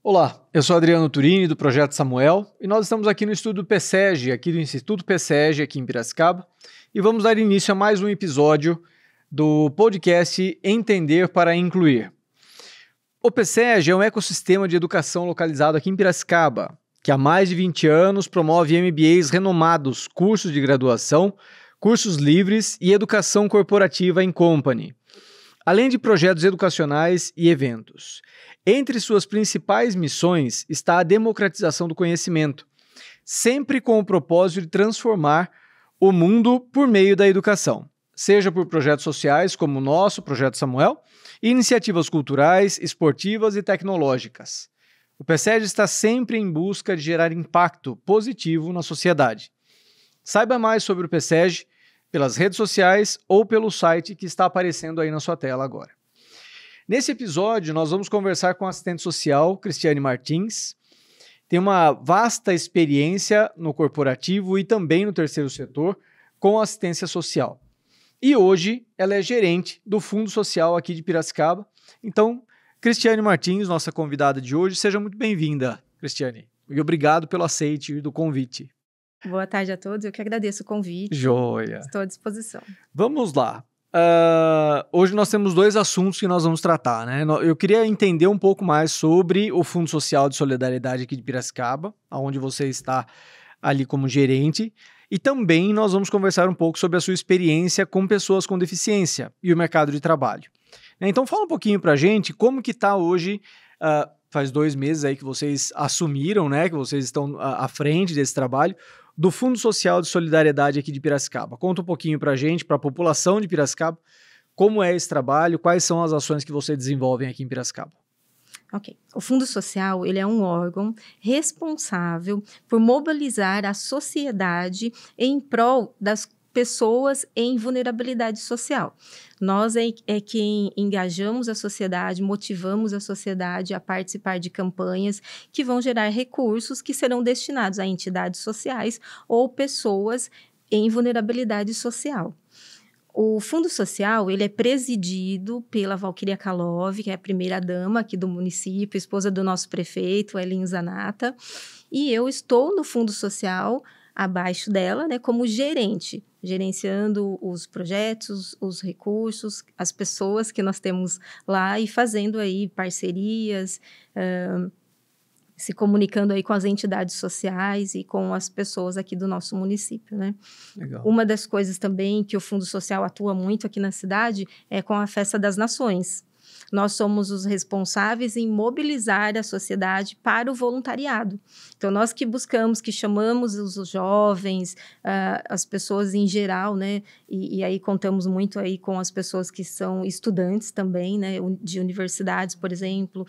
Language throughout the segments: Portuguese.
Olá, eu sou Adriano Turini, do Projeto Samuel, e nós estamos aqui no estúdio PSEG, aqui do Instituto PSEG, aqui em Piracicaba, e vamos dar início a mais um episódio do podcast Entender para Incluir. O PSEG é um ecossistema de educação localizado aqui em Piracicaba, que há mais de 20 anos promove MBAs renomados, cursos de graduação, cursos livres e educação corporativa em company, além de projetos educacionais e eventos. Entre suas principais missões está a democratização do conhecimento, sempre com o propósito de transformar o mundo por meio da educação, seja por projetos sociais como o nosso, Projeto Samuel, e iniciativas culturais, esportivas e tecnológicas. O PSEG está sempre em busca de gerar impacto positivo na sociedade. Saiba mais sobre o PSEG pelas redes sociais ou pelo site que está aparecendo aí na sua tela agora. Nesse episódio, nós vamos conversar com a assistente social, Cristiane Martins. Tem uma vasta experiência no corporativo e também no terceiro setor com assistência social. E hoje ela é gerente do Fundo Social aqui de Piracicaba. Então, Cristiane Martins, nossa convidada de hoje, seja muito bem-vinda, Cristiane. E obrigado pelo aceite do convite. Boa tarde a todos, eu que agradeço o convite. Joia. Estou à disposição. Vamos lá. Hoje nós temos dois assuntos que nós vamos tratar, né? Eu queria entender um pouco mais sobre o Fundo Social de Solidariedade aqui de Piracicaba, onde você está ali como gerente, e também nós vamos conversar um pouco sobre a sua experiência com pessoas com deficiência e o mercado de trabalho. Então fala um pouquinho pra gente como que está hoje, faz 2 meses aí que vocês assumiram, né? Que vocês estão à frente desse trabalho, do Fundo Social de Solidariedade aqui de Piracicaba. Conta um pouquinho para a gente, para a população de Piracicaba, como é esse trabalho, quais são as ações que vocês desenvolvem aqui em Piracicaba. Ok. O Fundo Social, ele é um órgão responsável por mobilizar a sociedade em prol das pessoas em vulnerabilidade social. Nós é quem engajamos a sociedade, motivamos a sociedade a participar de campanhas que vão gerar recursos que serão destinados a entidades sociais ou pessoas em vulnerabilidade social. O Fundo Social, ele é presidido pela Valquíria Kalov, que é a primeira-dama aqui do município, esposa do nosso prefeito, Elin Zanata, e eu estou no Fundo Social abaixo dela, né, como gerente, gerenciando os projetos, os recursos, as pessoas que nós temos lá e fazendo aí parcerias, se comunicando aí com as entidades sociais e com as pessoas aqui do nosso município, né? Legal. Uma das coisas também que o Fundo Social atua muito aqui na cidade é com a Festa das Nações. Nós somos os responsáveis em mobilizar a sociedade para o voluntariado. Então, nós que buscamos, que chamamos os jovens, as pessoas em geral, né? E aí contamos muito aí com as pessoas que são estudantes também, né? De universidades, por exemplo,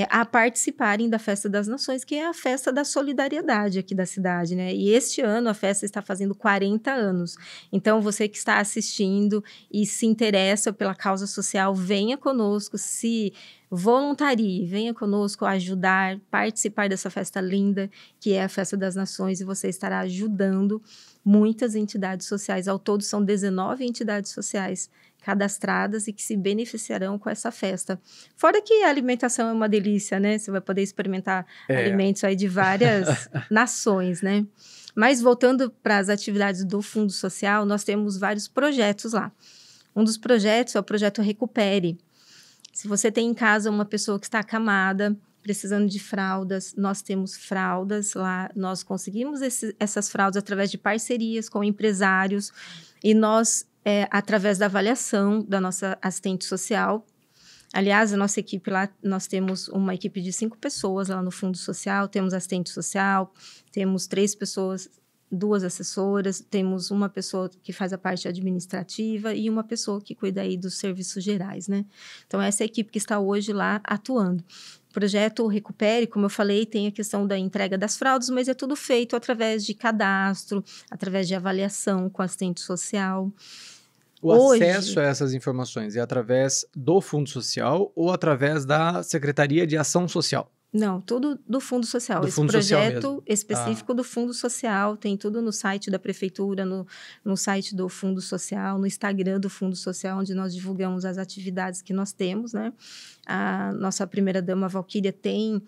a participarem da Festa das Nações, que é a festa da solidariedade aqui da cidade, né? E este ano a festa está fazendo 40 anos. Então, você que está assistindo e se interessa pela causa social, venha conosco, se voluntarie, venha conosco ajudar, participar dessa festa linda, que é a Festa das Nações, e você estará ajudando muitas entidades sociais. Ao todo, são 19 entidades sociais cadastradas e que se beneficiarão com essa festa. Fora que a alimentação é uma delícia, né? Você vai poder experimentar alimentos aí de várias nações, né? Mas voltando para as atividades do Fundo Social, nós temos vários projetos lá. Um dos projetos é o projeto Recupere. Se você tem em casa uma pessoa que está acamada, precisando de fraldas, nós temos fraldas lá, nós conseguimos essas fraldas através de parcerias com empresários e nós, através da avaliação da nossa assistente social. Aliás, a nossa equipe lá, nós temos uma equipe de 5 pessoas lá no Fundo Social, temos assistente social, temos 3 pessoas, 2 assessoras, temos uma pessoa que faz a parte administrativa e uma pessoa que cuida aí dos serviços gerais, né? Então, essa é a equipe que está hoje lá atuando. O projeto Recupere, como eu falei, tem a questão da entrega das fraldas, mas é tudo feito através de cadastro, através de avaliação com assistente social. O acesso a essas informações é através do Fundo Social ou através da Secretaria de Ação Social? Não, tudo do Fundo Social. Do Esse Fundo Social projeto mesmo. específico do Fundo Social, tem tudo no site da Prefeitura, no site do Fundo Social, no Instagram do Fundo Social, onde nós divulgamos as atividades que nós temos, né? A nossa primeira-dama, Valquíria, tem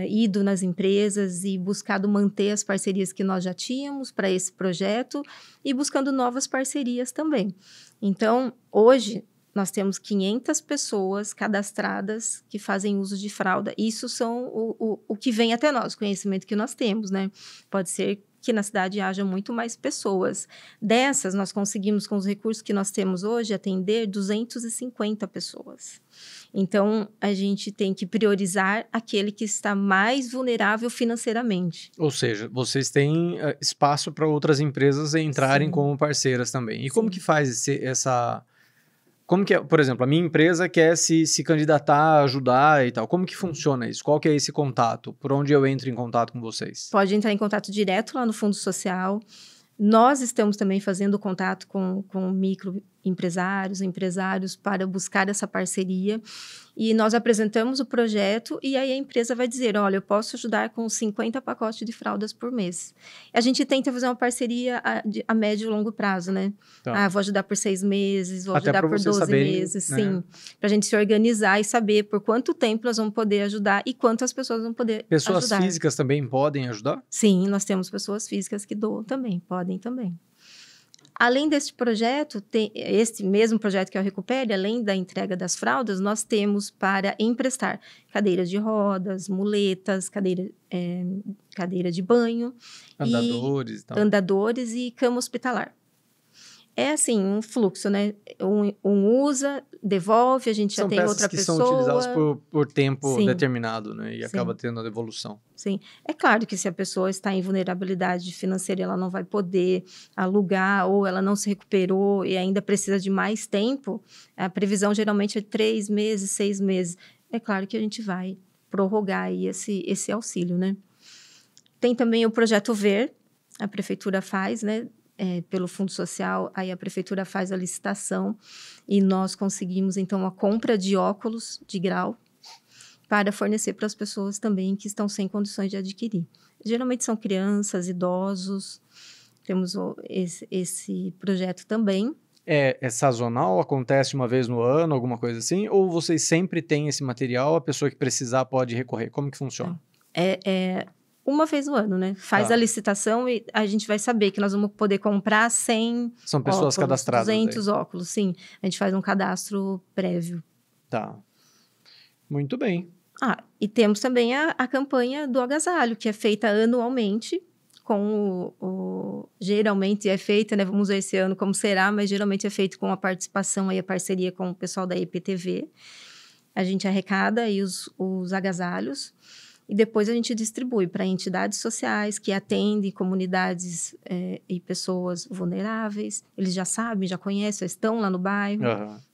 ido nas empresas e buscado manter as parcerias que nós já tínhamos para esse projeto e buscando novas parcerias também. Então, hoje, nós temos 500 pessoas cadastradas que fazem uso de fralda. Isso são o que vem até nós, o conhecimento que nós temos, né? Pode ser que na cidade haja muito mais pessoas. Dessas, nós conseguimos, com os recursos que nós temos hoje, atender 250 pessoas. Então, a gente tem que priorizar aquele que está mais vulnerável financeiramente. Ou seja, vocês têm espaço para outras empresas entrarem Sim. como parceiras também. E Sim. como que faz essa... Como que é, por exemplo, a minha empresa quer se candidatar, ajudar e tal. Como que funciona isso? Qual que é esse contato? Por onde eu entro em contato com vocês? Pode entrar em contato direto lá no Fundo Social. Nós estamos também fazendo contato com microempresários, empresários, para buscar essa parceria. E nós apresentamos o projeto e aí a empresa vai dizer, olha, eu posso ajudar com 50 pacotes de fraldas por mês. A gente tenta fazer uma parceria a médio e longo prazo, né? Tá. Vou ajudar por 6 meses, vou Até ajudar pra por vocês 12 saberem, meses, né? sim. Para a gente se organizar e saber por quanto tempo nós vamos poder ajudar e quantas pessoas vão poder Pessoas ajudar. físicas também podem ajudar? Sim, nós temos pessoas físicas que doam também, podem também. Além deste projeto, tem este mesmo projeto que é o Recupere, além da entrega das fraldas, nós temos para emprestar cadeiras de rodas, muletas, cadeira de banho, Andadores e tal. andadores e cama hospitalar. É assim, um fluxo, né? Um usa, devolve, a gente já tem outra pessoa. São peças que são utilizadas por tempo Sim. determinado, né? E Sim. acaba tendo a devolução. Sim. É claro que se a pessoa está em vulnerabilidade financeira, ela não vai poder alugar ou ela não se recuperou e ainda precisa de mais tempo, a previsão geralmente é 3 meses, 6 meses. É claro que a gente vai prorrogar aí esse auxílio, né? Tem também o Projeto Ver, a Prefeitura faz, né? Pelo Fundo Social, aí a Prefeitura faz a licitação e nós conseguimos, então, a compra de óculos de grau para fornecer para as pessoas também que estão sem condições de adquirir. Geralmente são crianças, idosos, temos esse projeto também. É sazonal? Acontece uma vez no ano, alguma coisa assim? Ou vocês sempre têm esse material, a pessoa que precisar pode recorrer? Como que funciona? Uma vez no ano, né? Faz a licitação e a gente vai saber que nós vamos poder comprar 100 São pessoas óculos, cadastradas 200 aí. óculos, sim. A gente faz um cadastro prévio. Tá. Muito bem. E temos também a campanha do agasalho, que é feita anualmente, geralmente é feita, né? Vamos ver esse ano como será, mas geralmente é feito com a participação e a parceria com o pessoal da EPTV. A gente arrecada aí os agasalhos e depois a gente distribui para entidades sociais que atendem comunidades e pessoas vulneráveis. Eles já sabem, já conhecem, estão lá no bairro.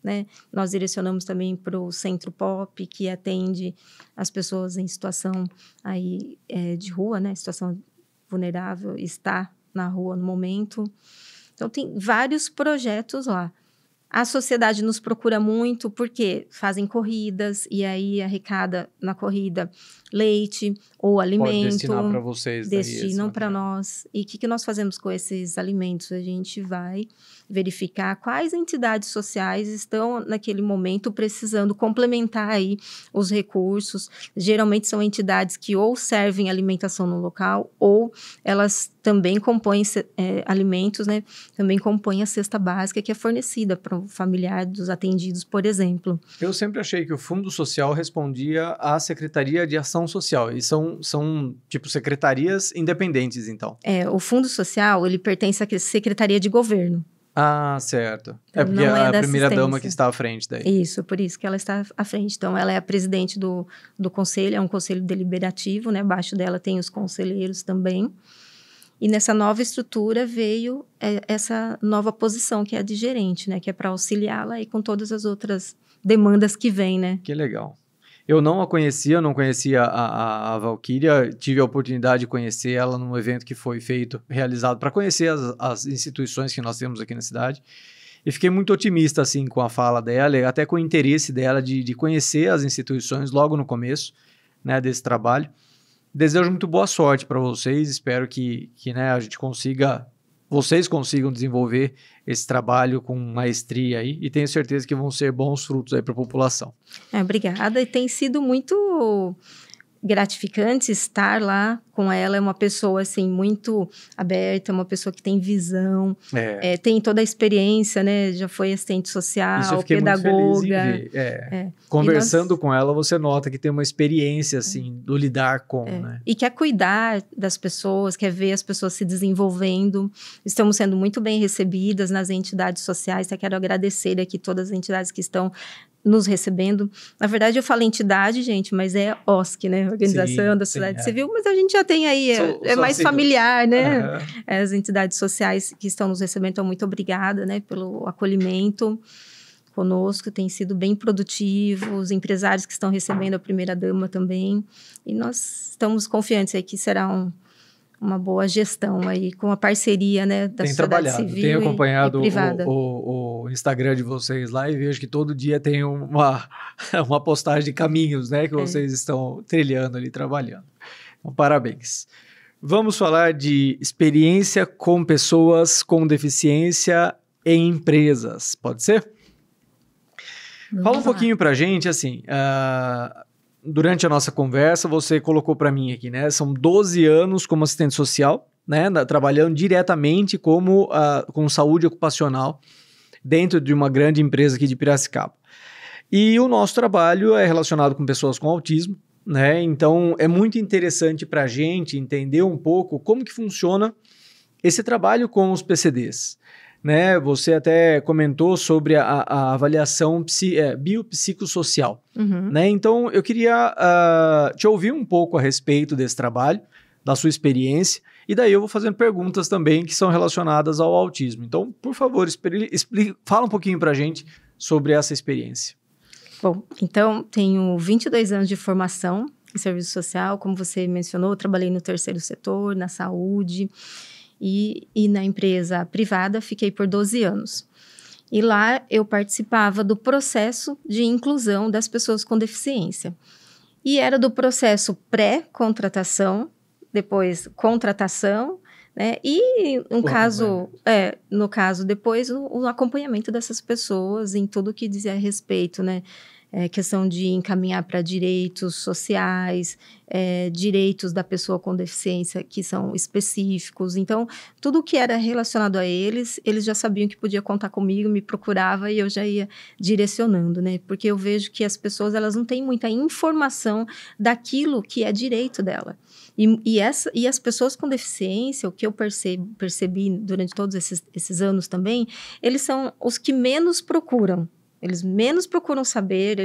Né? Nós direcionamos também para o Centro Pop, que atende as pessoas em situação aí, de rua, né? Situação vulnerável, está na rua no momento. Então, tem vários projetos lá. A sociedade nos procura muito porque fazem corridas e aí arrecada na corrida leite ou alimento. Pode destinar para vocês. Destinam para nós. E o que nós fazemos com esses alimentos? A gente vai verificar quais entidades sociais estão naquele momento precisando complementar aí os recursos. Geralmente são entidades que ou servem alimentação no local ou elas também compõem alimentos, né? Também compõem a cesta básica que é fornecida para o familiar dos atendidos, por exemplo. Eu sempre achei que o Fundo Social respondia à Secretaria de Ação Social. E são tipo, secretarias independentes, então. O Fundo Social, ele pertence à Secretaria de Governo. Ah, certo. Então, porque é a primeira-dama que está à frente daí. Isso, por isso que ela está à frente. Então, ela é a presidente do conselho, é um conselho deliberativo, né? Abaixo dela tem os conselheiros também. E nessa nova estrutura veio essa nova posição, que é a de gerente, né? Que é para auxiliá-la e com todas as outras demandas que vêm, né? Que legal. Eu não conhecia a Valquíria, tive a oportunidade de conhecer ela num evento que foi realizado para conhecer as instituições que nós temos aqui na cidade. E fiquei muito otimista, assim, com a fala dela, e até com o interesse dela de conhecer as instituições logo no começo. né, desse trabalho. Desejo muito boa sorte para vocês, espero que né, a gente vocês consigam desenvolver esse trabalho com maestria aí, e tenho certeza que vão ser bons frutos aí para a população. Obrigada, e tem sido muito gratificante estar lá com ela. É uma pessoa, assim, muito aberta, uma pessoa que tem visão, tem toda a experiência, né? Já foi assistente social, isso eu fiquei pedagoga. Muito feliz em ver. Conversando com ela, você nota que tem uma experiência, assim, do lidar com, né? E quer cuidar das pessoas, quer ver as pessoas se desenvolvendo. Estamos sendo muito bem recebidas nas entidades sociais. Eu quero agradecer aqui todas as entidades que estão nos recebendo. Na verdade, eu falo entidade, gente, mas é OSC, né? Organização da Sociedade Civil, mas a gente já tem aí, é mais familiar, né? As entidades sociais que estão nos recebendo, então muito obrigada, né, pelo acolhimento conosco, tem sido bem produtivo, os empresários que estão recebendo a primeira-dama também, e nós estamos confiantes aí que será uma boa gestão aí, com a parceria, né, da sociedade civil tenho acompanhado e privada. O Instagram de vocês lá e vejo que todo dia tem uma postagem de caminhos, né, que vocês estão trilhando ali, trabalhando. Então, parabéns. Vamos falar de experiência com pessoas com deficiência em empresas, pode ser? Fala um pouquinho pra gente, assim, durante a nossa conversa, você colocou para mim aqui, né? São 12 anos como assistente social, né? Trabalhando diretamente com saúde ocupacional dentro de uma grande empresa aqui de Piracicaba. E o nosso trabalho é relacionado com pessoas com autismo, né? Então, é muito interessante para a gente entender um pouco como que funciona esse trabalho com os PCDs. Né, você até comentou sobre a avaliação biopsicossocial. Né? Então, eu queria te ouvir um pouco a respeito desse trabalho, da sua experiência, e daí eu vou fazendo perguntas também que são relacionadas ao autismo. Então, por favor, fala um pouquinho para a gente sobre essa experiência. Bom, então, tenho 22 anos de formação em serviço social, como você mencionou, eu trabalhei no terceiro setor, na saúde, e na empresa privada fiquei por 12 anos. E lá eu participava do processo de inclusão das pessoas com deficiência. E era do processo pré-contratação, depois contratação, né? E no caso depois o acompanhamento dessas pessoas em tudo que dizia a respeito, né? Questão de encaminhar para direitos sociais, direitos da pessoa com deficiência que são específicos. Então, tudo que era relacionado a eles já sabiam que podia contar comigo, me procurava e eu já ia direcionando, né? Porque eu vejo que as pessoas, elas não têm muita informação daquilo que é direito dela. E as pessoas com deficiência, o que eu percebi durante todos esses anos também, eles são os que menos procuram. Eles menos procuram saber,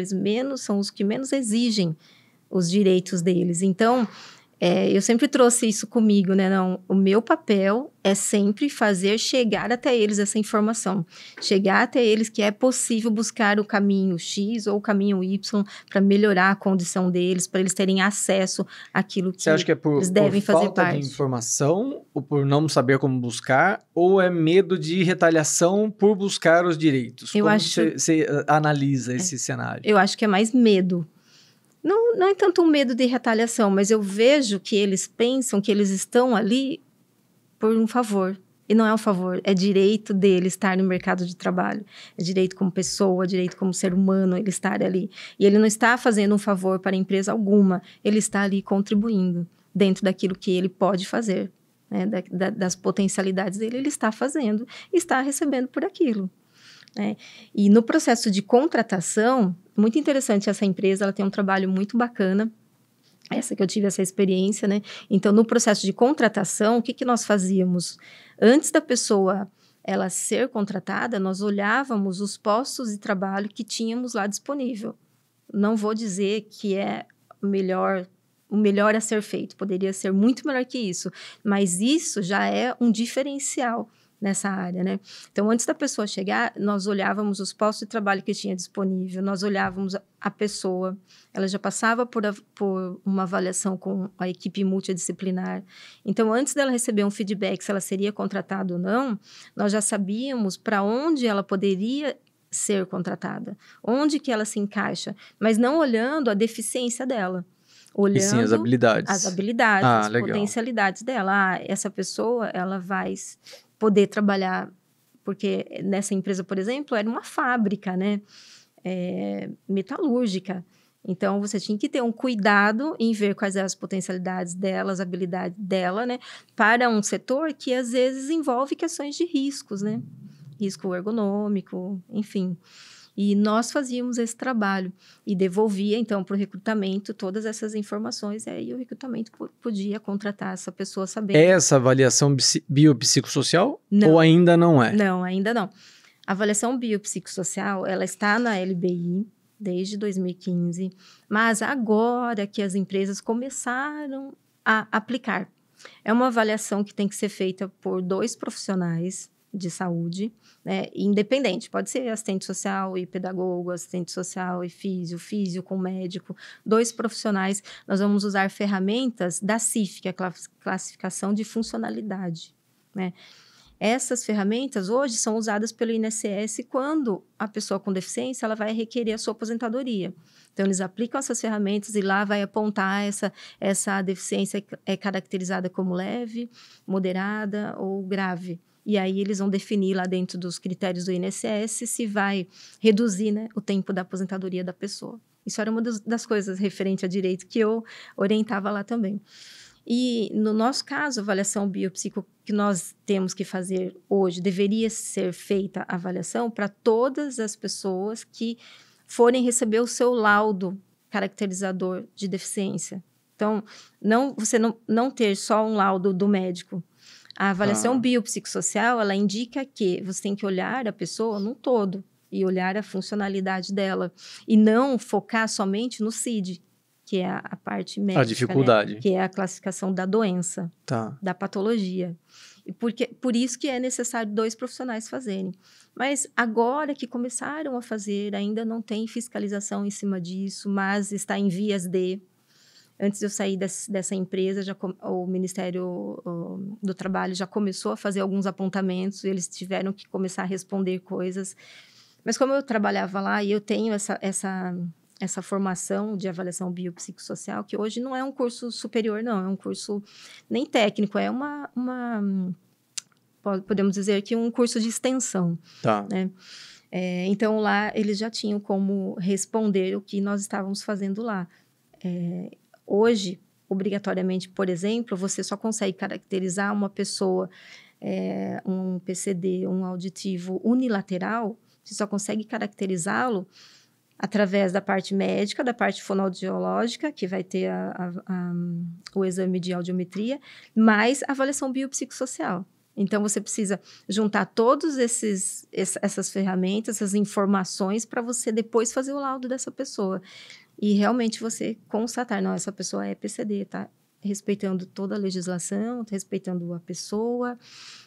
são os que menos exigem os direitos deles. Então, eu sempre trouxe isso comigo, né? Não, o meu papel é sempre fazer chegar até eles essa informação. Chegar até eles que é possível buscar o caminho X ou o caminho Y para melhorar a condição deles, para eles terem acesso àquilo que eles devem fazer parte. Você acha que é por falta de informação, ou por não saber como buscar, ou é medo de retaliação por buscar os direitos? Como você analisa esse cenário? Eu acho que é mais medo. Não é tanto um medo de retaliação, mas eu vejo que eles pensam que eles estão ali por um favor. E não é um favor, é direito dele estar no mercado de trabalho. É direito como pessoa, direito como ser humano ele estar ali. E ele não está fazendo um favor para a empresa alguma, ele está ali contribuindo dentro daquilo que ele pode fazer. Né? Das potencialidades dele, ele está fazendo e está recebendo por aquilo. Né? E no processo de contratação, muito interessante essa empresa, ela tem um trabalho muito bacana, essa que eu tive essa experiência, né? Então, no processo de contratação, o que nós fazíamos? Antes da pessoa ela ser contratada, nós olhávamos os postos de trabalho que tínhamos lá disponível. Não vou dizer que é o melhor a ser feito, poderia ser muito melhor que isso, mas isso já é um diferencial nessa área, né? Então, antes da pessoa chegar, nós olhávamos os postos de trabalho que tinha disponível, nós olhávamos a pessoa, ela já passava por uma avaliação com a equipe multidisciplinar. Então, antes dela receber um feedback se ela seria contratada ou não, nós já sabíamos para onde ela poderia ser contratada, onde que ela se encaixa, mas não olhando a deficiência dela. olhando E sim, as habilidades. as legal. potencialidades dela. Essa pessoa, ela vai poder trabalhar, porque nessa empresa, por exemplo, era uma fábrica, né? Metalúrgica. Então, você tinha que ter um cuidado em ver quais eram as potencialidades dela, as habilidades dela, né? Para um setor que, às vezes, envolve questões de riscos, né? Risco ergonômico, enfim. E nós fazíamos esse trabalho e devolvia, então, para o recrutamento todas essas informações. E aí o recrutamento podia contratar essa pessoa sabendo. É essa avaliação biopsicossocial? Não. Ou ainda não é? Não, ainda não. A avaliação biopsicossocial, ela está na LBI desde 2015, mas agora que as empresas começaram a aplicar. É uma avaliação que tem que ser feita por 2 profissionais de saúde, né, independente, pode ser assistente social e pedagogo, assistente social e físio com médico, 2 profissionais. Nós vamos usar ferramentas da CIF, que é a classificação de funcionalidade, né? Essas ferramentas hoje são usadas pelo INSS quando a pessoa com deficiência ela vai requerer a sua aposentadoria. Então, eles aplicam essas ferramentas e lá vai apontar essa deficiência é caracterizada como leve, moderada ou grave. E aí, eles vão definir lá dentro dos critérios do INSS se vai reduzir, né, o tempo da aposentadoria da pessoa. Isso era uma das coisas referente a direito que eu orientava lá também. E, no nosso caso, a avaliação biopsico que nós temos que fazer hoje, deveria ser feita a avaliação para todas as pessoas que forem receber o seu laudo caracterizador de deficiência. Então, você não ter só um laudo do médico. A avaliação biopsicossocial, ela indica que você tem que olhar a pessoa num todo e olhar a funcionalidade dela e não focar somente no CID, que é a parte médica, a dificuldade, né? Que é a classificação da doença, da patologia. E por isso que é necessário 2 profissionais fazerem. Mas agora que começaram a fazer, ainda não tem fiscalização em cima disso, mas está em vias de... Antes de eu sair dessa empresa, o Ministério do Trabalho já começou a fazer alguns apontamentos, e eles tiveram que começar a responder coisas. Mas como eu trabalhava lá e eu tenho essa formação de avaliação biopsicossocial, que hoje não é um curso superior, não, é um curso nem técnico, é podemos dizer que um curso de extensão. Né? Então, lá eles já tinham como responder o que nós estávamos fazendo lá. Hoje, obrigatoriamente, por exemplo, você só consegue caracterizar uma pessoa, um PCD, um auditivo unilateral, você só consegue caracterizá-lo através da parte médica, da parte fonoaudiológica, que vai ter o exame de audiometria, mais a avaliação biopsicossocial. Então, você precisa juntar todas essas ferramentas, essas informações, para você depois fazer o laudo dessa pessoa. E realmente você constatar, não, essa pessoa é PCD, tá? Respeitando toda a legislação, respeitando a pessoa,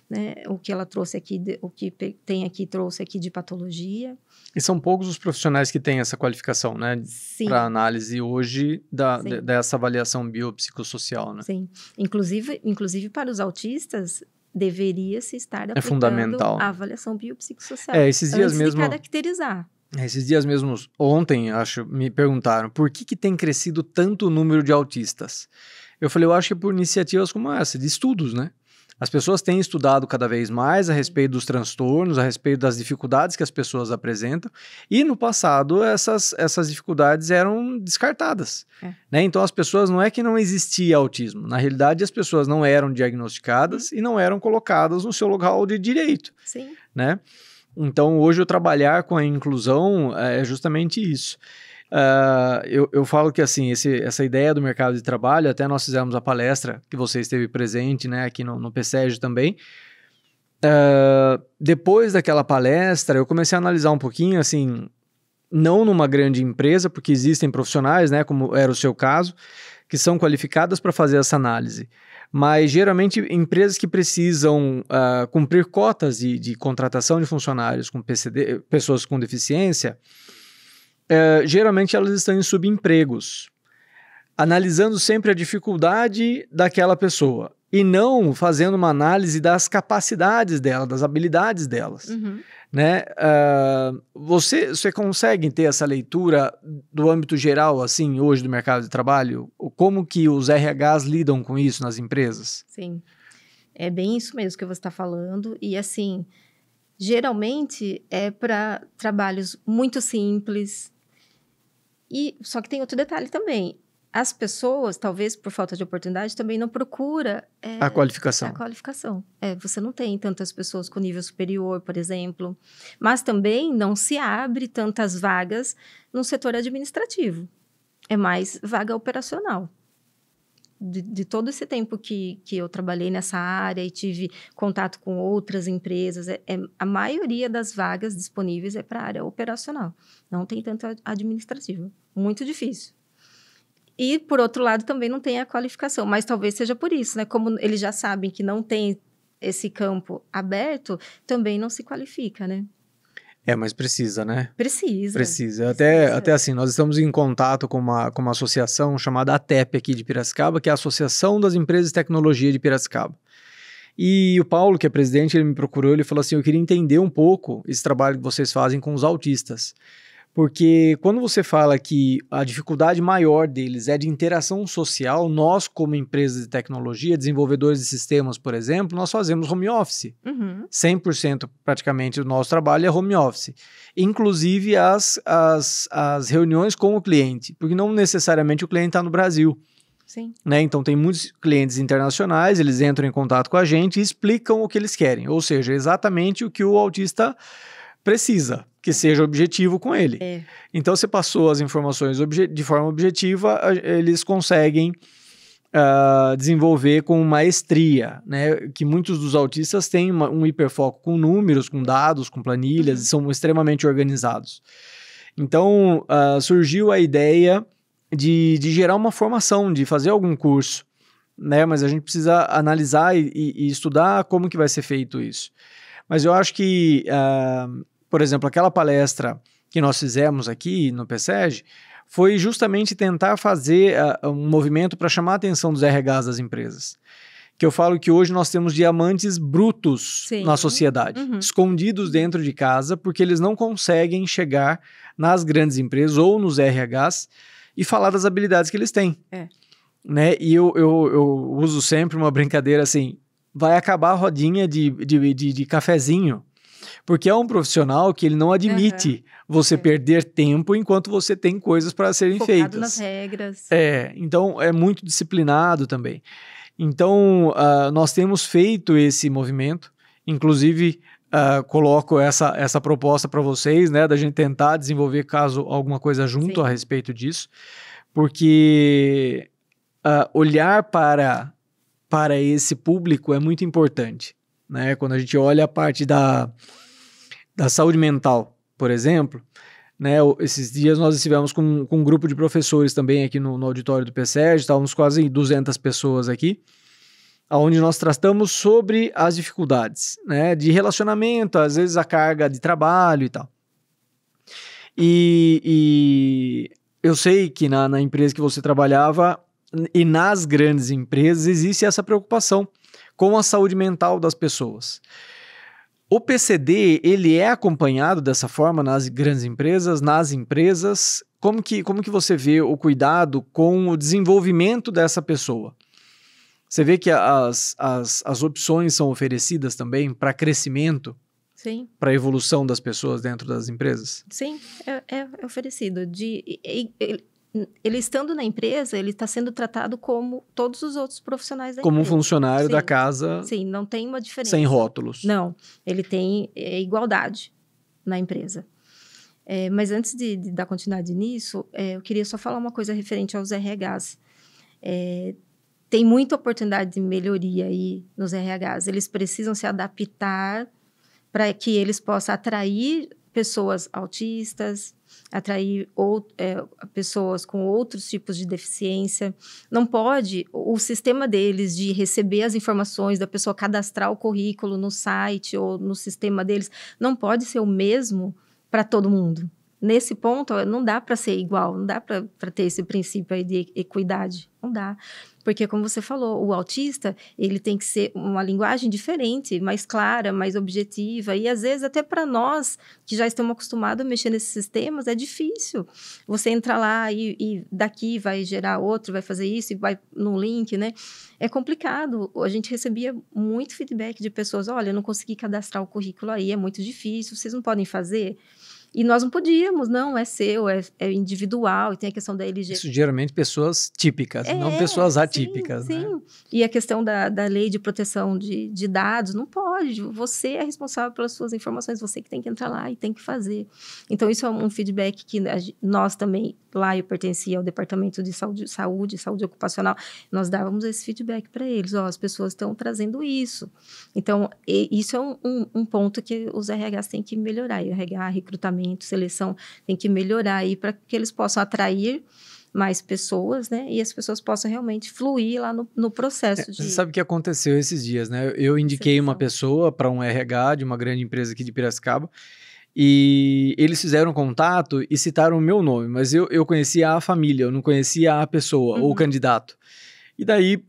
né? O que ela trouxe aqui, o que tem aqui, trouxe aqui de patologia. E são poucos os profissionais que têm essa qualificação, né? Para análise hoje dessa avaliação biopsicossocial, né? Sim. Inclusive para os autistas, deveria-se estar aplicando fundamental, a avaliação biopsicossocial. Esses dias antes mesmo, de caracterizar. Esses dias mesmo, ontem, acho, me perguntaram por que tem crescido tanto o número de autistas. Eu falei, eu acho que é por iniciativas como essa, de estudos, né? As pessoas têm estudado cada vez mais a respeito dos transtornos, a respeito das dificuldades que as pessoas apresentam, e no passado essas dificuldades eram descartadas. Né? Então as pessoas, não é que não existia autismo, na realidade as pessoas não eram diagnosticadas e não eram colocadas no seu local de direito. Sim. Né? Então hoje o trabalhar com a inclusão é justamente isso. Eu falo que assim, essa ideia do mercado de trabalho, até nós fizemos a palestra que você esteve presente, né, aqui no PSEG também. Depois daquela palestra, eu comecei a analisar um pouquinho, assim, não numa grande empresa, porque existem profissionais, né, como era o seu caso, que são qualificadas para fazer essa análise. Mas, geralmente, empresas que precisam cumprir cotas de contratação de funcionários com PCD, pessoas com deficiência, geralmente elas estão em subempregos, analisando sempre a dificuldade daquela pessoa. e não fazendo uma análise das capacidades delas, das habilidades delas. Né? Você consegue ter essa leitura do âmbito geral, assim, hoje do mercado de trabalho? Como que os RHs lidam com isso nas empresas? Sim, é bem isso mesmo que você está falando. E, assim, geralmente é para trabalhos muito simples. Só que tem outro detalhe também. As pessoas, talvez por falta de oportunidade, também não procuram a qualificação. A qualificação. Você não tem tantas pessoas com nível superior, por exemplo. Mas também não se abre tantas vagas no setor administrativo. É mais vaga operacional. De todo esse tempo que eu trabalhei nessa área e tive contato com outras empresas, a maioria das vagas disponíveis é para a área operacional. Não tem tanto administrativo. Muito difícil. E, por outro lado, também não tem a qualificação. Mas talvez seja por isso, né? Como eles já sabem que não tem esse campo aberto, também não se qualifica, né? Mas precisa, né? Precisa. Até assim, nós estamos em contato com uma associação chamada ATEP aqui de Piracicaba, que é a Associação das Empresas de Tecnologia de Piracicaba. E o Paulo, que é presidente, ele me procurou, ele falou assim, eu queria entender um pouco esse trabalho que vocês fazem com os autistas. Porque quando você fala que a dificuldade maior deles é de interação social, nós, como empresa de tecnologia, desenvolvedores de sistemas, por exemplo, nós fazemos home office. 100% praticamente do nosso trabalho é home office. Inclusive as reuniões com o cliente, porque não necessariamente o cliente está no Brasil. Sim. Né? Então tem muitos clientes internacionais, eles entram em contato com a gente e explicam o que eles querem. Ou seja, exatamente o que o autista precisa, que seja objetivo com ele. Então, você passou as informações de forma objetiva, eles conseguem desenvolver com maestria, né? Que muitos dos autistas têm um hiperfoco com números, com dados, com planilhas, e são extremamente organizados. Então, surgiu a ideia de gerar uma formação, de fazer algum curso, né? Mas a gente precisa analisar e estudar como que vai ser feito isso. Mas eu acho que, por exemplo, aquela palestra que nós fizemos aqui no PSEG foi justamente tentar fazer um movimento para chamar a atenção dos RHs das empresas. Que eu falo que hoje nós temos diamantes brutos na sociedade, escondidos dentro de casa, porque eles não conseguem chegar nas grandes empresas ou nos RHs e falar das habilidades que eles têm. Né? E eu uso sempre uma brincadeira assim, vai acabar a rodinha de cafezinho, porque é um profissional que ele não admite você perder tempo enquanto você tem coisas para serem feitas. Focado nas regras. Então é muito disciplinado também. Então nós temos feito esse movimento, inclusive coloco essa proposta para vocês, né, da gente tentar desenvolver caso alguma coisa junto a respeito disso, porque olhar para esse público é muito importante, né? Quando a gente olha a parte da saúde mental, por exemplo, né? Esses dias nós estivemos com um grupo de professores também aqui no auditório do PSEG, estávamos quase 200 pessoas aqui, onde nós tratamos sobre as dificuldades, né? De relacionamento, às vezes a carga de trabalho e tal. E eu sei que na empresa que você trabalhava e nas grandes empresas existe essa preocupação com a saúde mental das pessoas. O PCD, ele é acompanhado dessa forma nas grandes empresas, nas empresas? Como que você vê o cuidado com o desenvolvimento dessa pessoa? Você vê que as opções são oferecidas também para crescimento? Sim. Para evolução das pessoas dentro das empresas? Sim, é oferecido. Ele estando na empresa, ele está sendo tratado como todos os outros profissionais da empresa. Como um funcionário da casa. Sim, não tem uma diferença. Sem rótulos. Não, ele tem igualdade na empresa. Mas antes de dar continuidade nisso, eu queria só falar uma coisa referente aos RHs. Tem muita oportunidade de melhoria aí nos RHs. Eles precisam se adaptar para que eles possam atrair pessoas autistas, atrair pessoas com outros tipos de deficiência. Não pode, o sistema deles de receber as informações da pessoa, cadastrar o currículo no site ou no sistema deles, não pode ser o mesmo para todo mundo. nesse ponto, não dá para ser igual, não dá para ter esse princípio aí de equidade, não dá. Porque, como você falou, o autista, ele tem que ser uma linguagem diferente, mais clara, mais objetiva, e às vezes até para nós, que já estamos acostumados a mexer nesses sistemas, é difícil. Você entra lá e daqui vai gerar outro, vai fazer isso, e vai no link, né? É complicado. A gente recebia muito feedback de pessoas, olha, eu não consegui cadastrar o currículo aí, é muito difícil, vocês não podem fazer? E nós não podíamos, não, é seu, é individual, e tem a questão da LG. Isso geralmente pessoas típicas, não pessoas atípicas, sim, né? Sim, e a questão da lei de proteção de dados, não pode, você é responsável pelas suas informações, você que tem que entrar lá e tem que fazer. Então, isso é um feedback que nós também, lá eu pertencia ao Departamento de Saúde Ocupacional, nós dávamos esse feedback para eles, as pessoas estão trazendo isso. Então, isso é um ponto que os RHs têm que melhorar, RH, recrutamento, seleção, tem que melhorar aí para que eles possam atrair mais pessoas, né? E as pessoas possam realmente fluir lá no processo de... Você sabe o que aconteceu esses dias, né? Eu indiquei uma pessoa para um RH de uma grande empresa aqui de Piracicaba e eles fizeram contato e citaram o meu nome, mas eu conhecia a família, eu não conhecia a pessoa ou o candidato. E daí,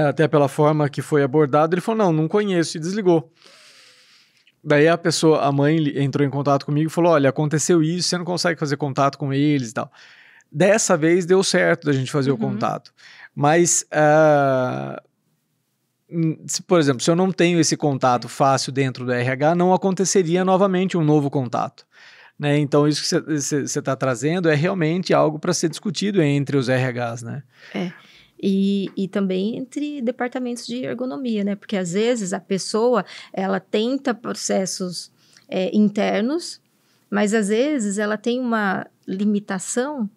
até pela forma que foi abordado, ele falou, não conheço, e desligou. Daí a mãe entrou em contato comigo e falou, olha, aconteceu isso, você não consegue fazer contato com eles e tal. Dessa vez deu certo da gente fazer o contato. Mas, por exemplo, se eu não tenho esse contato fácil dentro do RH, não aconteceria novamente um novo contato. Né? Então, isso que você está trazendo é realmente algo para ser discutido entre os RHs, né? E também entre departamentos de ergonomia, né? Porque, às vezes, a pessoa, ela tenta processos internos, mas, às vezes, ela tem uma limitação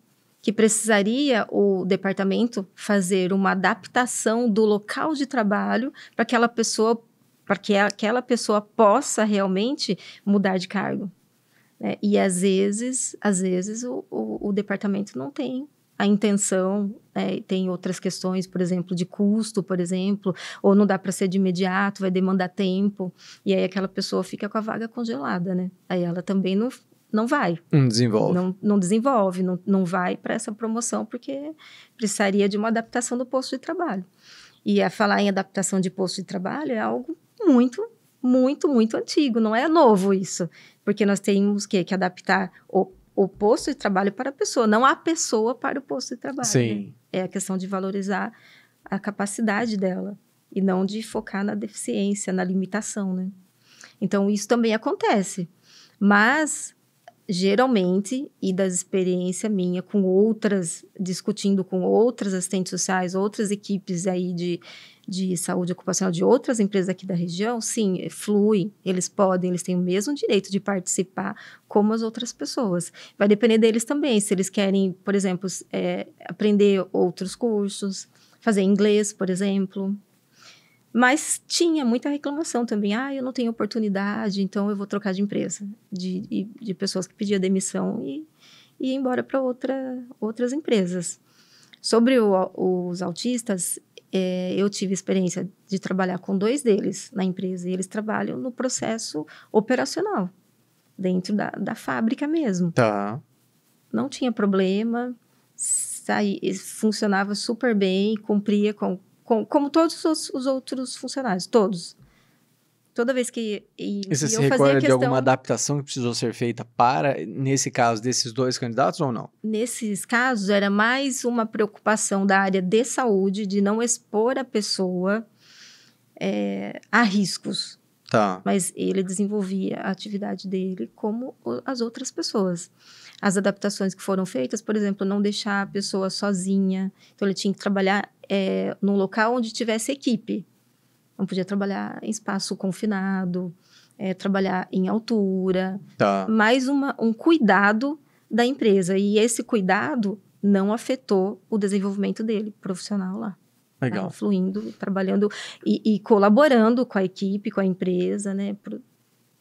que precisaria o departamento fazer uma adaptação do local de trabalho para que aquela pessoa possa realmente mudar de cargo. Né? E, às vezes o departamento não tem a intenção, tem outras questões, por exemplo, de custo, por exemplo, ou não dá para ser de imediato, vai demandar tempo, e aí aquela pessoa fica com a vaga congelada, né? Aí ela também não vai. Não desenvolve. Não desenvolve, não vai para essa promoção, porque precisaria de uma adaptação do posto de trabalho. E a falar em adaptação de posto de trabalho é algo muito, muito, muito antigo, não é novo isso, porque nós temos que adaptar o posto de trabalho para a pessoa, não a pessoa para o posto de trabalho. Sim. Né? É a questão de valorizar a capacidade dela e não de focar na deficiência, na limitação, né? Então, isso também acontece. Mas, geralmente, e da experiência minha discutindo com outras assistentes sociais, outras equipes aí de saúde ocupacional de outras empresas aqui da região, sim, flui, eles têm o mesmo direito de participar como as outras pessoas. Vai depender deles também, se eles querem, por exemplo, aprender outros cursos, fazer inglês, por exemplo. Mas tinha muita reclamação também. Eu não tenho oportunidade, então eu vou trocar de empresa. De pessoas que pediam demissão e ir embora para outras empresas. Sobre os autistas, eu tive experiência de trabalhar com 2 deles na empresa. E eles trabalham no processo operacional, dentro da fábrica mesmo. Tá. Não tinha problema, funcionava super bem, cumpria como todos os outros funcionários, todos. Toda vez que... E você se recorda de alguma adaptação que precisou ser feita nesse caso, desses 2 candidatos ou não? Nesses casos, era mais uma preocupação da área de saúde, de não expor a pessoa a riscos. Tá. Mas ele desenvolvia a atividade dele como as outras pessoas. As adaptações que foram feitas, por exemplo, não deixar a pessoa sozinha. Então, ele tinha que trabalhar num local onde tivesse equipe. Não podia trabalhar em espaço confinado, trabalhar em altura. Tá. Mais um cuidado da empresa. E esse cuidado não afetou o desenvolvimento dele, profissional lá. Legal. Fluindo, trabalhando e colaborando com a equipe, com a empresa, né?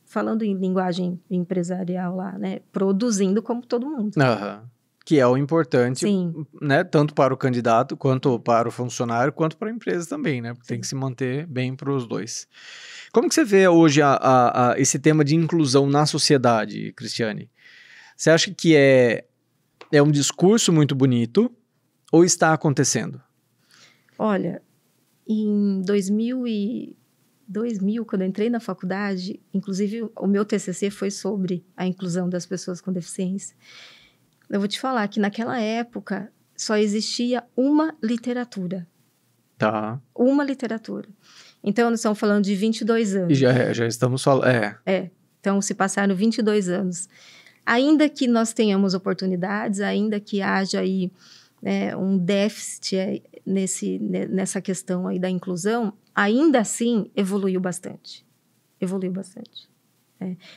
Falando em linguagem empresarial lá, né? Produzindo como todo mundo. Que é o importante, Sim. Né? Tanto para o candidato, quanto para o funcionário, quanto para a empresa também, né? Porque tem que se manter bem para os 2. Como que você vê hoje esse tema de inclusão na sociedade, Cristiane? Você acha que é um discurso muito bonito ou está acontecendo? Olha, em 2000, quando eu entrei na faculdade, inclusive o meu TCC foi sobre a inclusão das pessoas com deficiência. Eu vou te falar que naquela época só existia uma literatura. Tá. Uma literatura. Então, nós estamos falando de 22 anos. E já estamos falando... Então, se passaram 22 anos. Ainda que nós tenhamos oportunidades, ainda que haja aí um déficit nessa questão aí da inclusão, ainda assim evoluiu bastante. Evoluiu bastante.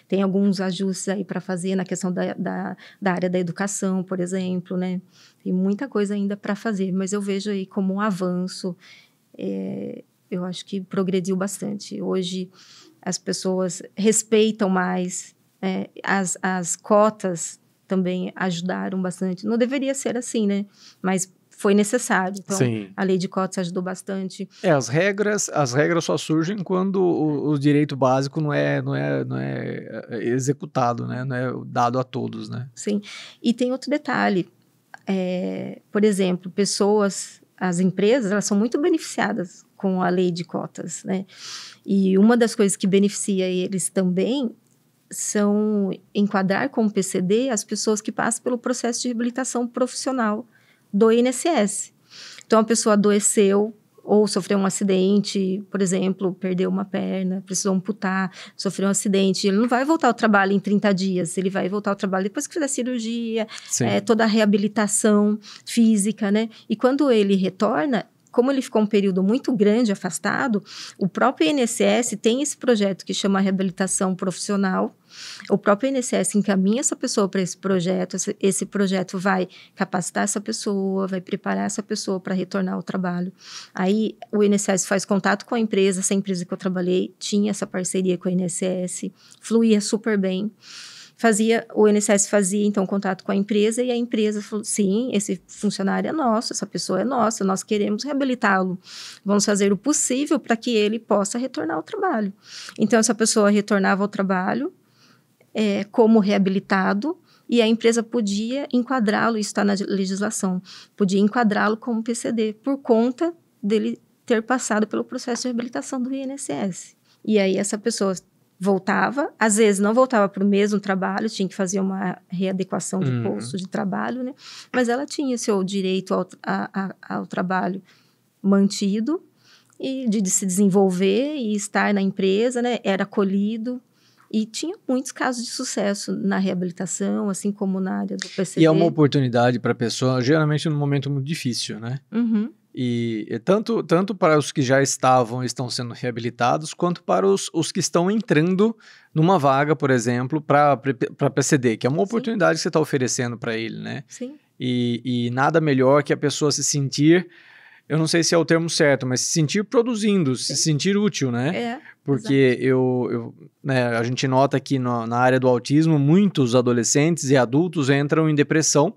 Tem alguns ajustes aí para fazer na questão da área da educação, por exemplo, né? Tem muita coisa ainda para fazer, mas eu vejo aí como um avanço. Eu acho que progrediu bastante. Hoje as pessoas respeitam mais, as cotas também ajudaram bastante. Não deveria ser assim, né? Mas foi necessário. Então, Sim. A lei de cotas ajudou bastante. As regras só surgem quando o direito básico não é executado, né? Não é dado a todos, né? Sim. E tem outro detalhe. Por exemplo, as empresas, elas são muito beneficiadas com a lei de cotas, né? E uma das coisas que beneficia eles também são enquadrar como PCD as pessoas que passam pelo processo de reabilitação profissional do INSS. Então, a pessoa adoeceu ou sofreu um acidente, por exemplo, perdeu uma perna, precisou amputar, sofreu um acidente, ele não vai voltar ao trabalho em 30 dias, ele vai voltar ao trabalho depois que fizer cirurgia, toda a reabilitação física, né? E quando ele retorna, como ele ficou um período muito grande afastado, o próprio INSS tem esse projeto que chama reabilitação profissional. O próprio INSS encaminha essa pessoa para esse projeto. Esse projeto vai capacitar essa pessoa, vai preparar essa pessoa para retornar ao trabalho. Aí o INSS faz contato com a empresa. Essa empresa que eu trabalhei tinha essa parceria com a INSS, fluía super bem. O INSS fazia, então, contato com a empresa e a empresa falou, sim, esse funcionário é nosso, essa pessoa é nossa, nós queremos reabilitá-lo. Vamos fazer o possível para que ele possa retornar ao trabalho. Então, essa pessoa retornava ao trabalho como reabilitado e a empresa podia enquadrá-lo, isso está na legislação, podia enquadrá-lo como PCD por conta dele ter passado pelo processo de reabilitação do INSS. E aí, essa pessoa voltava, às vezes não voltava para o mesmo trabalho, tinha que fazer uma readequação de posto de trabalho, né? Mas ela tinha seu direito ao trabalho mantido e de se desenvolver e estar na empresa, né? Era acolhido e tinha muitos casos de sucesso na reabilitação, assim como na área do PCD. E é uma oportunidade para a pessoa, geralmente num momento muito difícil, né? Uhum. E tanto para os que já estão sendo reabilitados, quanto para os que estão entrando numa vaga, por exemplo, para PCD, que é uma oportunidade que você está oferecendo para ele, né? Sim. E nada melhor que a pessoa se sentir, eu não sei se é o termo certo, mas se sentir produzindo, se sentir útil, né? Porque né, a gente nota que na área do autismo, muitos adolescentes e adultos entram em depressão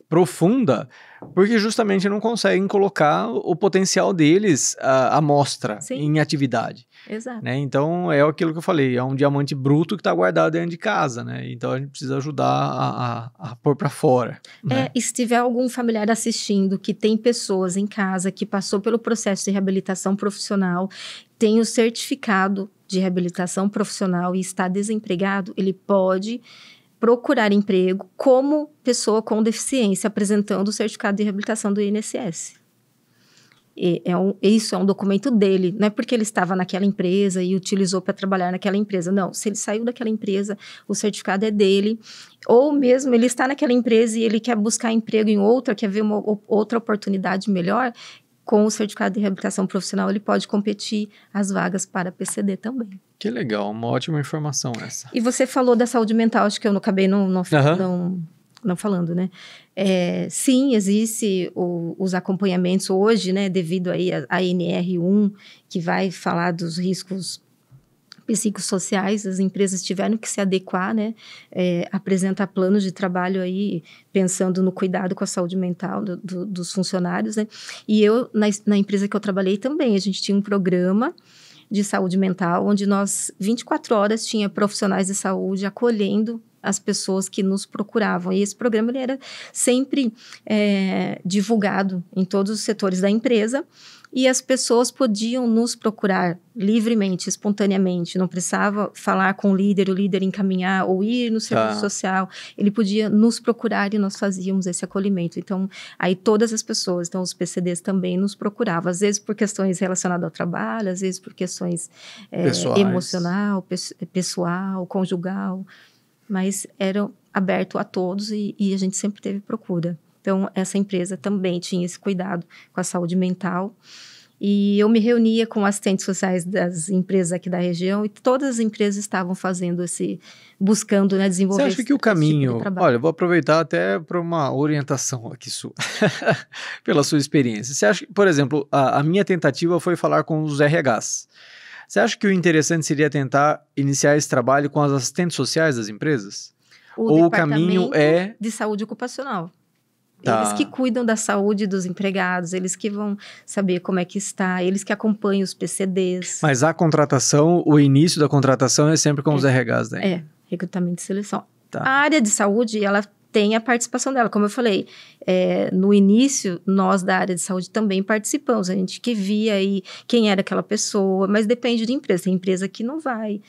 profunda, porque justamente não conseguem colocar o potencial deles à mostra em atividade. Exato. Né? Então, é aquilo que eu falei, é um diamante bruto que está guardado dentro de casa, né? Então, a gente precisa ajudar a pôr para fora. Né? E se tiver algum familiar assistindo que tem pessoas em casa que passou pelo processo de reabilitação profissional, tem o certificado de reabilitação profissional e está desempregado, ele pode procurar emprego como pessoa com deficiência, apresentando o certificado de reabilitação do INSS. Isso é um documento dele, não é porque ele estava naquela empresa e utilizou para trabalhar naquela empresa, não. Se ele saiu daquela empresa, o certificado é dele, ou mesmo ele está naquela empresa e ele quer buscar emprego em outra, quer ver uma outra oportunidade melhor, com o certificado de reabilitação profissional, ele pode competir as vagas para PCD também. Que legal, uma ótima informação essa. E você falou da saúde mental, acho que eu acabei não falando, né? Sim, existe os acompanhamentos hoje, né? Devido aí a NR1, que vai falar dos riscos psicossociais, as empresas tiveram que se adequar, né? Apresentar planos de trabalho aí, pensando no cuidado com a saúde mental dos funcionários, né? E eu, na empresa que eu trabalhei também, a gente tinha um programa de saúde mental, onde nós, 24 horas, tinha profissionais de saúde acolhendo as pessoas que nos procuravam. E esse programa ele era sempre divulgado em todos os setores da empresa, e as pessoas podiam nos procurar livremente, espontaneamente, não precisava falar com o líder encaminhar ou ir no serviço social, ele podia nos procurar e nós fazíamos esse acolhimento. Então, aí todas as pessoas, então os PCDs também nos procuravam, às vezes por questões relacionadas ao trabalho, às vezes por questões emocional, pessoal, conjugal, mas era aberto a todos e a gente sempre teve procura. Então, essa empresa também tinha esse cuidado com a saúde mental. E eu me reunia com assistentes sociais das empresas aqui da região e todas as empresas estavam fazendo buscando, né, desenvolver esse tipo de trabalho. Você acha que o caminho... Olha, eu vou aproveitar até para uma orientação aqui sua, pela sua experiência. Você acha que, por exemplo, a minha tentativa foi falar com os RHs. Você acha que o interessante seria tentar iniciar esse trabalho com as assistentes sociais das empresas? Ou o caminho é... de saúde ocupacional. Eles que cuidam da saúde dos empregados, eles que vão saber como é que está, eles que acompanham os PCDs. Mas a contratação, o início da contratação é sempre com os RHs, né? Recrutamento e seleção. A área de saúde, ela tem a participação dela. Como eu falei, no início, nós da área de saúde também participamos. A gente que via aí quem era aquela pessoa, mas depende de empresa. Tem empresa que não vai,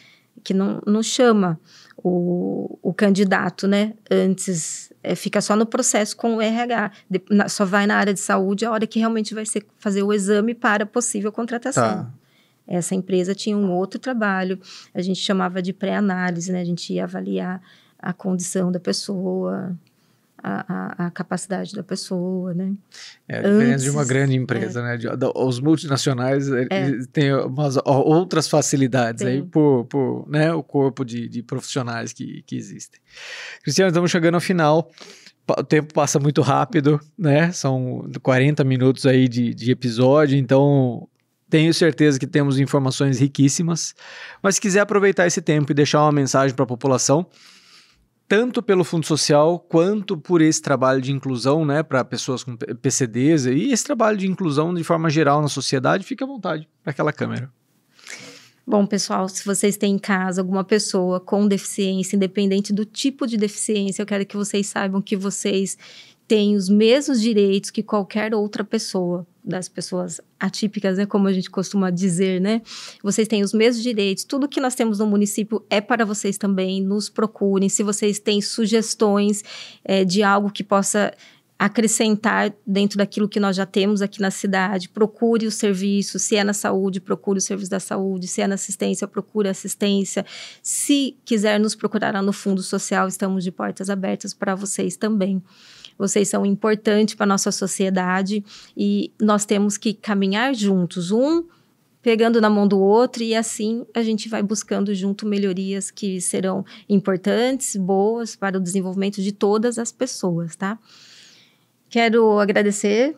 que não chama o candidato, né? Antes, fica só no processo com o RH. Só vai na área de saúde a hora que realmente vai fazer o exame para possível contratação. Essa empresa tinha um outro trabalho, a gente chamava de pré-análise, né? A gente ia avaliar a condição da pessoa, a capacidade da pessoa, né? Diferente de uma grande empresa, né? Os multinacionais têm umas outras facilidades aí por né, o corpo de profissionais que existem. Cristiano, estamos chegando ao final. O tempo passa muito rápido, né? São 40 minutos aí de episódio, então tenho certeza que temos informações riquíssimas. Mas se quiser aproveitar esse tempo e deixar uma mensagem para a população, tanto pelo Fundo Social, quanto por esse trabalho de inclusão, né, para pessoas com PCDs, e esse trabalho de inclusão de forma geral na sociedade, fique à vontade para aquela câmera. Bom, pessoal, se vocês têm em casa alguma pessoa com deficiência, independente do tipo de deficiência, eu quero que vocês saibam que vocês têm os mesmos direitos que qualquer outra pessoa, das pessoas atípicas, né, como a gente costuma dizer, né? Vocês têm os mesmos direitos, tudo que nós temos no município é para vocês também, nos procurem. Se vocês têm sugestões de algo que possa acrescentar dentro daquilo que nós já temos aqui na cidade, procure o serviço. Se é na saúde, procure o serviço da saúde. Se é na assistência, procure a assistência. Se quiser nos procurar lá no Fundo Social, estamos de portas abertas para vocês também. Vocês são importantes para a nossa sociedade e nós temos que caminhar juntos, um pegando na mão do outro, e assim a gente vai buscando junto melhorias que serão importantes, boas para o desenvolvimento de todas as pessoas, tá? Quero agradecer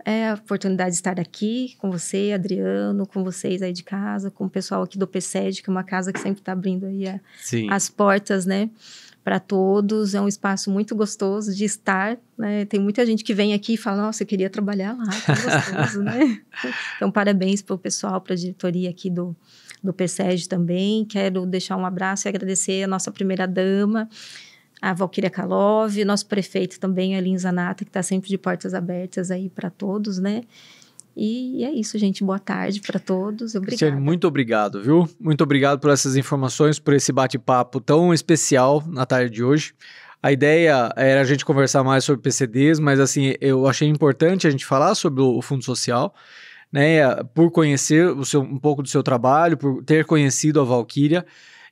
a oportunidade de estar aqui com você, Adriano, com vocês aí de casa, com o pessoal aqui do PCEG, que é uma casa que sempre está abrindo aí as portas, né? Para todos, é um espaço muito gostoso de estar, né? Tem muita gente que vem aqui e fala, nossa, eu queria trabalhar lá, que gostoso, né? Então, parabéns para o pessoal, para a diretoria aqui do PCEG também. Quero deixar um abraço e agradecer a nossa primeira-dama, a Valquíria Kalov, nosso prefeito também, a Lin Zanata, que está sempre de portas abertas aí para todos, né? E é isso, gente. Boa tarde para todos. Obrigada. Cristiane, muito obrigado, viu? Muito obrigado por essas informações, por esse bate-papo tão especial na tarde de hoje. A ideia era a gente conversar mais sobre PCDs, mas assim, eu achei importante a gente falar sobre o Fundo Social, né? Por conhecer um pouco do seu trabalho, por ter conhecido a Valquíria.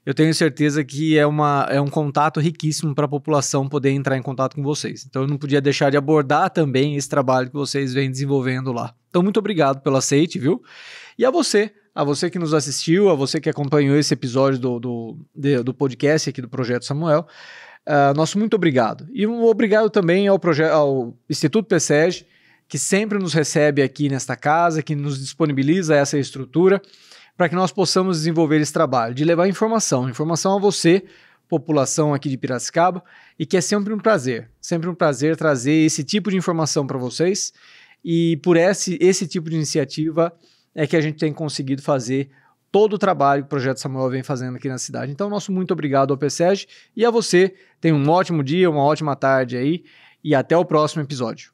Eu tenho certeza que é um contato riquíssimo para a população poder entrar em contato com vocês. Então, eu não podia deixar de abordar também esse trabalho que vocês vêm desenvolvendo lá. Então, muito obrigado pelo aceite, viu? E a você que nos assistiu, a você que acompanhou esse episódio do podcast aqui do Projeto Samuel, nosso muito obrigado. E um obrigado também ao Instituto PCEG, que sempre nos recebe aqui nesta casa, que nos disponibiliza essa estrutura, para que nós possamos desenvolver esse trabalho, de levar informação a você, população aqui de Piracicaba, e que é sempre um prazer trazer esse tipo de informação para vocês, e por esse tipo de iniciativa é que a gente tem conseguido fazer todo o trabalho que o Projeto Samuel vem fazendo aqui na cidade. Então, nosso muito obrigado ao PSEG e a você. Tenha um ótimo dia, uma ótima tarde aí e até o próximo episódio.